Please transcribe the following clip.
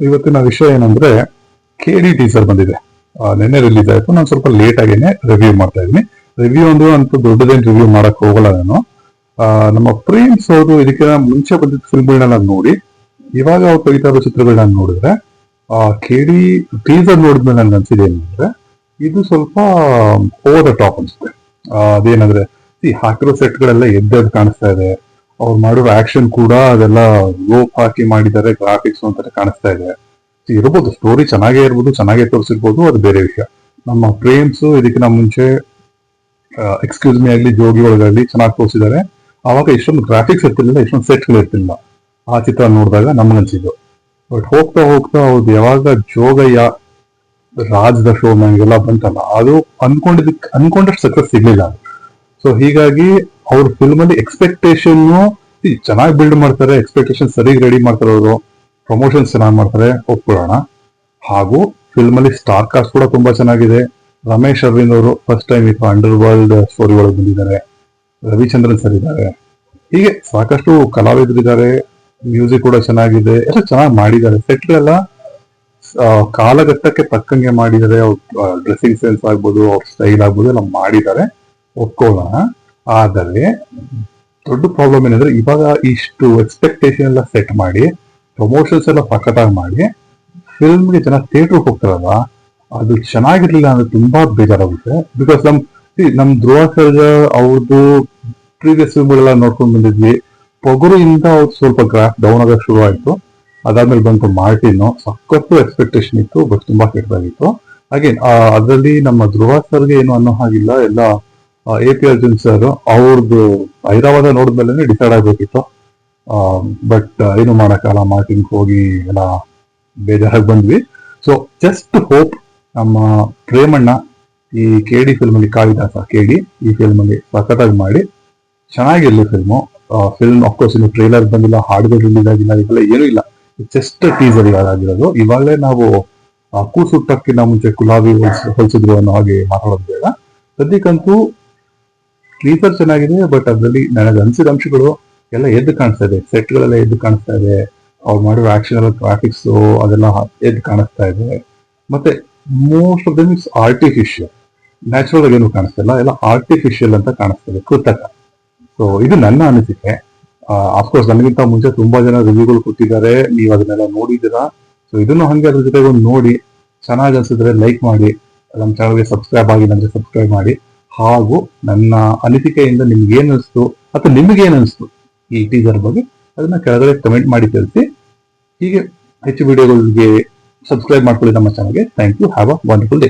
ಇವತ್ತಿನ ವಿಷಯ ಏನಂದ್ರೆ KD ಟೀಸರ್ ಬಂದಿದೆ. ನಿನ್ನೆ ರಿಲೀಸ್ ಆಯ್ತು. ನಾನು ಸ್ವಲ್ಪ ಲೇಟ್ ಆಗೇನೆ ರಿವ್ಯೂ ಮಾಡ್ತಾ ಇದ್ದೀನಿ. ರಿವ್ಯೂ ಒಂದು ಅಂತ ದೊಡ್ಡದೇನು ರಿವ್ಯೂ ಮಾಡಕ್ ಹೋಗಲ್ಲ ನಾನು. ನಮ್ಮ ಪ್ರೇಮ್ಸ್ ಅವರು ಇದಕ್ಕೆ ಮುಂಚೆ ಬಂದಿದ್ದ ಫಿಲ್ಮ್ಗಳನ್ನ ನೋಡಿ ಇವಾಗ ಅವ್ರು ತೆಗಿತಾ ಇರೋ ಚಿತ್ರಗಳನ್ನ ನೋಡಿದ್ರೆ KD ಟೀಸರ್ ನೋಡಿದ್ಮೇಲೆ ನನ್ಗೆ ಅನ್ಸಿದೆ ಏನಂದ್ರೆ ಇದು ಸ್ವಲ್ಪ ಓವರ್ ದ ಟಾಪ್ ಅನ್ಸುತ್ತೆ. ಅದೇನಂದ್ರೆ ಹಾಕಿರೋ ಸೆಟ್ಗಳೆಲ್ಲ ಎದ್ದೆದ್ದು ಕಾಣಿಸ್ತಾ ಇದೆ. ಅವ್ರು ಮಾಡಿರೋ ಆಕ್ಷನ್ ಕೂಡ ಅದೆಲ್ಲ ರೋಪ್ ಹಾಕಿ ಮಾಡಿದ್ದಾರೆ, ಗ್ರಾಫಿಕ್ಸ್ ಅಂತಾರೆ ಕಾಣಿಸ್ತಾ ಇದೆ. ಇರ್ಬೋದು, ಸ್ಟೋರಿ ಚೆನ್ನಾಗೇ ಇರ್ಬೋದು, ಚೆನ್ನಾಗೇ ತೋರಿಸಿರ್ಬೋದು, ಅದು ಬೇರೆ ವಿಷಯ. ನಮ್ಮ ಪ್ರೇಮ್ಸ್ ಇದಕ್ಕಿಂತ ಮುಂಚೆ ಎಕ್ಸ್ಕ್ಯೂಸ್ ಮಿ ಆಗಲಿ, ಜೋಗಿ ಒಳಗಲ್ಲಿ ಚೆನ್ನಾಗಿ ತೋರಿಸಿದ್ದಾರೆ. ಆವಾಗ ಇಷ್ಟೊಂದು ಗ್ರಾಫಿಕ್ಸ್ ಇರ್ತಿರ್ಲಿಲ್ಲ, ಇಷ್ಟೊಂದು ಸೆಟ್ಗಳು ಇರ್ತಿಲ್ಲ. ಆ ಚಿತ್ರ ನೋಡಿದಾಗ ನಮ್ಗನ್ಸಿದ್ದು. ಬಟ್ ಹೋಗ್ತಾ ಹೋಗ್ತಾ ಅವ್ರದ್ದು ಯಾವಾಗ ಜೋಗಯ್ಯ, ರಾಜ್ದ ಶೋ ಎಲ್ಲ ಬಂತಲ್ಲ, ಅದು ಅನ್ಕೊಂಡಷ್ಟು ಸಕ್ಸಸ್ ಸಿಗ್ಲಿಲ್ಲ. ಸೊ ಹೀಗಾಗಿ ಅವ್ರ ಫಿಲ್ಮ್ ಅಲ್ಲಿ ಎಕ್ಸ್ಪೆಕ್ಟೇಷನ್ ಚೆನ್ನಾಗಿ ಬಿಲ್ಡ್ ಮಾಡ್ತಾರೆ, ಎಕ್ಸ್ಪೆಕ್ಟೇಷನ್ ಸರಿಯಾಗಿ ರೆಡಿ ಮಾಡ್ತಾರೆ, ಅವರು ಪ್ರಮೋಷನ್ಸ್ ಚೆನ್ನಾಗಿ ಮಾಡ್ತಾರೆ, ಒಪ್ಕೊಳ್ಳೋಣ. ಹಾಗೂ ಫಿಲ್ಮ್ ಅಲ್ಲಿ ಸ್ಟಾರ್ ಕಾಸ್ಟ್ ಕೂಡ ತುಂಬಾ ಚೆನ್ನಾಗಿದೆ. ರಮೇಶ್ ಅರವಿಂದ್ ಅವರು ಫಸ್ಟ್ ಟೈಮ್ ಈಗ ಅಂಡರ್ ವರ್ಲ್ಡ್ ಸ್ಟೋರಿ ಒಳಗೆ ಬಂದಿದ್ದಾರೆ. ರವಿಚಂದ್ರನ್ ಸರ್ ಇದ್ದಾರೆ. ಹೀಗೆ ಸಾಕಷ್ಟು ಕಲಾವಿದರಿದ್ದಾರೆ. ಮ್ಯೂಸಿಕ್ ಕೂಡ ಚೆನ್ನಾಗಿದೆ, ಎಲ್ಲ ಚೆನ್ನಾಗಿ ಮಾಡಿದ್ದಾರೆ. ಸೆಟ್ಗಳೆಲ್ಲ ಕಾಲಘಟ್ಟಕ್ಕೆ ತಕ್ಕಂಗೆ ಮಾಡಿದ್ದಾರೆ. ಅವ್ರ ಡ್ರೆಸ್ಸಿಂಗ್ ಸೆನ್ಸ್ ಆಗ್ಬೋದು, ಅವ್ರ ಸ್ಟೈಲ್ ಆಗ್ಬೋದು, ಎಲ್ಲ ಮಾಡಿದ್ದಾರೆ, ಒಪ್ಕೊಳ್ಳೋಣ. ಆದರೆ ದೊಡ್ಡ ಪ್ರಾಬ್ಲಮ್ ಏನಂದ್ರೆ ಇವಾಗ ಇಷ್ಟು ಎಕ್ಸ್ಪೆಕ್ಟೇಷನ್ ಎಲ್ಲ ಸೆಟ್ ಮಾಡಿ, ಪ್ರಮೋಷನ್ಸ್ ಎಲ್ಲ ಸಖತ್ತಾಗಿ ಮಾಡಿ, ಫಿಲ್ಮ್ಗೆ ಜನ ಥಿಯೇಟರ್ ಹೋಗ್ತಾರಲ್ಲ, ಅದು ಚೆನ್ನಾಗಿರ್ಲಿಲ್ಲ ಅಂದ್ರೆ ತುಂಬಾ ಬೇಜಾರಾಗುತ್ತೆ. ಬಿಕಾಸ್ ನಮ್ ಧ್ರುವ ಸರ್ಜಾ ಅವ್ರದ್ದು ಪ್ರೀವಿಯಸ್ ಫಿಲ್ಮ್ಗಳೆಲ್ಲ ನೋಡ್ಕೊಂಡು ಬಂದಿದ್ವಿ. ಪೊಗರು ಇಂದ ಅವ್ರು ಸ್ವಲ್ಪ ಗ್ರಾಫ್ ಡೌನ್ ಆಗಕ್ಕೆ ಶುರು ಆಯ್ತು. ಅದಾದ್ಮೇಲೆ ಬಂತು ಮಾರ್ಟಿನ್, ಸಖತ್ತು ಎಕ್ಸ್ಪೆಕ್ಟೇಷನ್ ಇತ್ತು, ಬಟ್ ತುಂಬಾ ಕೆಟ್ಟದಾಗಿತ್ತು. ಹಾಗೆ ಅದರಲ್ಲಿ ನಮ್ಮ ಧ್ರುವ ಸರ್ಗೆ ಏನು ಅನ್ನೋ ಹಾಗಿಲ್ಲ. ಎಲ್ಲ AP ಅರ್ಜುನ್ ಸರ್ ಅವ್ರದ್ದು ಐರಾವತ ನೋಡಿದ್ಮೇಲೆ ಡಿಸೈಡ್ ಆಗ್ಬೇಕಿತ್ತು. ಬಟ್ ಏನು ಮಾಡಕ್ಕಾಗಲ್ಲ, ಮಾರ್ಟಿನ್ ಹೋಗಿ ಎಲ್ಲ ಬೇಜಾರಾಗಿ ಬಂದ್ವಿ. ಸೊ ಜಸ್ಟ್ ಹೋಪ್ ನಮ್ಮ ಪ್ರೇಮಣ್ಣ ಈ KD ಫಿಲ್ಮ್ ಅಲ್ಲಿ, ಕಾಳಿದಾಸ KD ಈ ಫಿಲ್ಮ್ ಅಲ್ಲಿ ಸಖತ್ತಾಗಿ ಮಾಡಿ ಚೆನ್ನಾಗಿರ್ಲಿ ಫಿಲ್ಮು. ಫಿಲ್ಮ್ ಅಫ್ಕೋರ್ಸ್ ಇನ್ನು ಟ್ರೇಲರ್ ಬಂದಿಲ್ಲ, ಹಾಡುಗಳು ರಿಲೀಸ್ ಆಗಿಲ್ಲ, ಇದೆಲ್ಲ ಏನೂ ಇಲ್ಲ. ಜಸ್ಟ್ ಟೀಸರ್ ಆಗಿರೋದು. ಇವಾಗಲೇ ನಾವು ಕೂಸುಟ್ಟಕ್ಕಿಂತ ಮುಂಚೆ ಕುಲಾವಿ ಹೊಲಿಸಿದ್ರು ಅನ್ನೋ ಹಾಗೆ ಮಾತಾಡೋದು ಬೇಡ. ಸದ್ಯಕ್ಕಂತೂ ಟೀಸರ್ ಚೆನ್ನಾಗಿದೆ, ಬಟ್ ಅದರಲ್ಲಿ ನನಗೆ ಅನ್ಸಿದ ಅಂಶಗಳು ಎಲ್ಲ ಎದ್ದು ಕಾಣಿಸ್ತಾ ಇದೆ. ಸೆಟ್ಗಳೆಲ್ಲ ಎದ್ದು ಕಾಣಿಸ್ತಾ ಇದೆ. ಅವ್ರು ಮಾಡಿರೋ ಆಕ್ಷನ್ ಎಲ್ಲ, ಗ್ರಾಫಿಕ್ಸ್ ಅದೆಲ್ಲ ಎದ್ದು ಕಾಣಿಸ್ತಾ ಇದೆ. ಮತ್ತೆ most of them it's artificial. Natural ಆಗಿ ಏನು ಕಾಣಿಸ್ತಾ ಇಲ್ಲ, ಎಲ್ಲ ಆರ್ಟಿಫಿಷಿಯಲ್ ಅಂತ ಕಾಣಿಸ್ತದೆ, ಕೃತಕ. ಸೊ ಇದು ನನ್ನ ಅನಿಸಿಕೆ. ಅಫ್ಕೋರ್ಸ್ ನನಗಿಂತ ಮುಂಚೆ ತುಂಬಾ ಜನ ರಿವ್ಯೂಗಳು ಕೊಟ್ಟಿದ್ದಾರೆ, ನೀವು ಅದನ್ನೆಲ್ಲ ನೋಡಿದ್ದೀರಾ. ಸೊ ಇದನ್ನು ಹಂಗೆ ಅದ್ರ ಜೊತೆಗೆ ಒಂದು ನೋಡಿ, ಚೆನ್ನಾಗಿ ಅನ್ಸಿದ್ರೆ ಲೈಕ್ ಮಾಡಿ, ನಮ್ಮ ಚಾನಲ್ಗೆ ಸಬ್ಸ್ಕ್ರೈಬ್ ಆಗಿಲ್ಲ ಅಂದ್ರೆ ಸಬ್ಸ್ಕ್ರೈಬ್ ಮಾಡಿ. ಹಾಗೂ ನನ್ನ ಅನಿಸಿಕೆಯಿಂದ ನಿಮ್ಗೆ ಏನ್ ಅನಿಸ್ತು ಅಥವಾ ನಿಮ್ಗೆ ಏನ್ ಅನಿಸ್ತು ಈ ಟೀಸರ್ ಬಗ್ಗೆ ಅದನ್ನ ಕೆಳಗಡೆ ಕಮೆಂಟ್ ಮಾಡಿ ತಿಳಿಸಿ. ಹೀಗೆ ಹೆಚ್ಚು ವಿಡಿಯೋಗಳಿಗೆ ಸಬ್ಸ್ಕ್ರೈಬ್ ಮಾಡ್ಕೊಳ್ಳಿ ನಮ್ಮ ಚಾನಲ್ಗೆ. Thank you. Have a wonderful day.